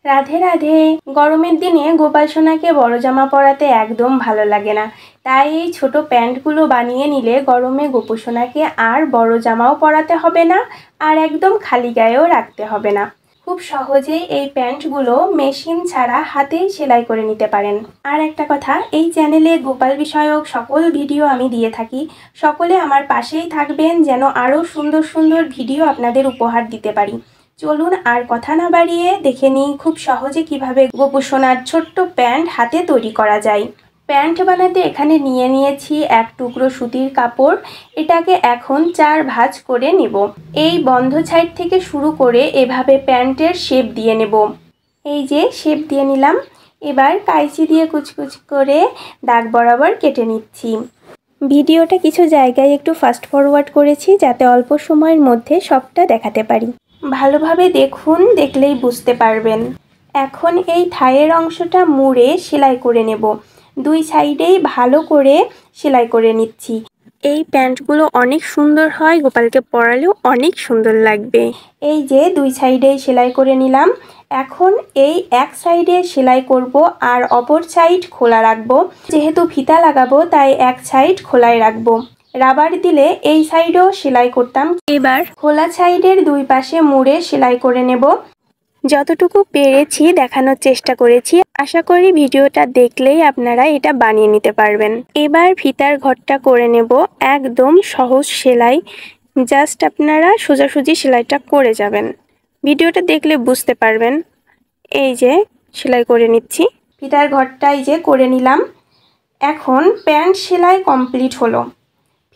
রাধে রাধে। গরমের দিনে গোপাল সোনাকে বড় জামা পরাতে একদম ভালো লাগে না, তাই এই ছোট প্যান্টগুলো বানিয়ে নিলে গরমে গোপু সোনাকে আর বড় জামাও পরাতে হবে না, আর একদম খালি গায়েও রাখতে হবে না। খুব সহজেই এই প্যান্টগুলো মেশিন ছাড়া হাতেই সেলাই করে নিতে পারেন। আর একটা কথা, এই চ্যানেলে গোপাল বিষয়ক সকল ভিডিও আমি দিয়ে থাকি। সকলে আমার পাশেই থাকবেন যেন আরও সুন্দর সুন্দর ভিডিও আপনাদের উপহার দিতে পারি। চলুন আর কথা না বাড়িয়ে দেখে নিই খুব সহজে কিভাবে গোপু সোনার ছোট্ট প্যান্ট হাতে তৈরি করা যায়। প্যান্ট বানাতে এখানে নিয়ে নিয়েছি এক টুকরো সুতির কাপড়। এটাকে এখন 4 ভাঁজ করে নেব। এই বন্ধ সাইড থেকে শুরু করে এভাবে প্যান্টের শেপ দিয়ে নেব। এই যে শেপ দিয়ে নিলাম। এবার কাঁচি দিয়ে কুচকুচ করে দাগ বরাবর কেটে নিচ্ছি। ভিডিওটা কিছু জায়গায় একটু ফাস্ট ফরওয়ার্ড করেছি যাতে অল্প সময়ের মধ্যে সবটা দেখাতে পারি। ভালোভাবে দেখুন, দেখলেই বুঝতে পারবেন। এখন এই থায়ের অংশটা মুড়ে সেলাই করে নেব। দুই সাইডেই ভালো করে সেলাই করে নিচ্ছি। এই প্যান্টগুলো অনেক সুন্দর হয়, গোপালকে পরালেও অনেক সুন্দর লাগবে। এই যে দুই সাইডেই সেলাই করে নিলাম। এখন এই এক সাইডে সেলাই করব আর অপর সাইড খোলা রাখবো। যেহেতু ফিতা লাগাবো তাই এক সাইড খোলাই রাখবো। রাবার দিলে এই সাইডেও সেলাই করতাম। এবার খোলা সাইডের দুই পাশে মুড়ে সেলাই করে নেব। যতটুকু পেরেছি দেখানোর চেষ্টা করেছি। আশা করি ভিডিওটা দেখলেই আপনারা এটা বানিয়ে নিতে পারবেন। এবার ফিতার ঘরটা করে নেব। একদম সহজ সেলাই, জাস্ট আপনারা সোজাসুজি সেলাইটা করে যাবেন। ভিডিওটা দেখলে বুঝতে পারবেন। এই যে সেলাই করে নিচ্ছি। ফিতার ঘরটা এই যে করে নিলাম। এখন প্যান্ট সেলাই কমপ্লিট হলো।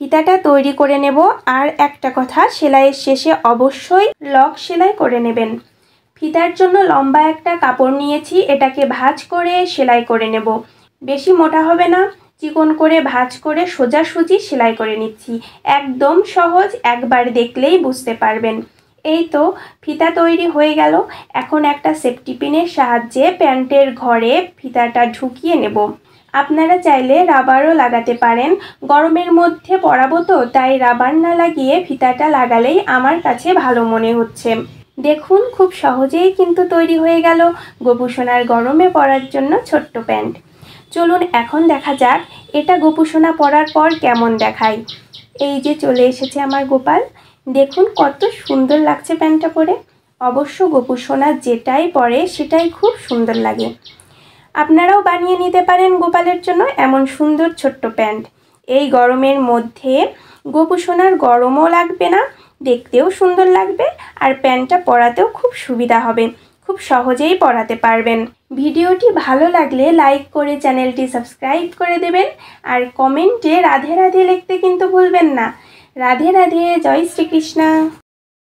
ফিতাটা তৈরি করে নেব। আর একটা কথা, সেলাইয়ের শেষে অবশ্যই লক সেলাই করে নেবেন। ফিতার জন্য লম্বা একটা কাপড় নিয়েছি, এটাকে ভাঁজ করে সেলাই করে নেব। বেশি মোটা হবে না, চিকন করে ভাঁজ করে সোজাসুজি সেলাই করে নিচ্ছি। একদম সহজ, একবার দেখলেই বুঝতে পারবেন। এই তো ফিতা তৈরি হয়ে গেল। এখন একটা সেফটি পিনের সাহায্যে প্যান্টের ঘরে ফিতাটা ঢুকিয়ে নেব। আপনারা চাইলে রাবারও লাগাতে পারেন। গরমের মধ্যে পরাবো তো, তাই রাবার না লাগিয়ে ফিতাটা লাগালেই আমার কাছে ভালো মনে হচ্ছে। দেখুন খুব সহজেই কিন্তু তৈরি হয়ে গেল গোপু সোনার গরমে পরার জন্য ছোট্ট প্যান্ট। চলুন এখন দেখা যাক এটা গোপু সোনা পরার পর কেমন দেখায়। এই যে চলে এসেছে আমার গোপাল। দেখুন কত সুন্দর লাগছে প্যান্টটা পরে। অবশ্য গোপু সোনা যেটাই পরে সেটাই খুব সুন্দর লাগে। আপনারাও বানিয়ে নিতে পারেন গোপালের জন্য এমন সুন্দর ছোট্ট প্যান্ট। এই গরমের মধ্যে গোপু সোনার গরমও লাগবে না, দেখতেও সুন্দর লাগবে, আর প্যান্টটা পরাতেও খুব সুবিধা হবে। খুব সহজেই পরাতে পারবেন। ভিডিওটি ভালো লাগলে লাইক করে চ্যানেলটি সাবস্ক্রাইব করে দেবেন। আর কমেন্টে রাধে রাধে লিখতে কিন্তু ভুলবেন না। রাধে রাধে, জয় শ্রীকৃষ্ণ।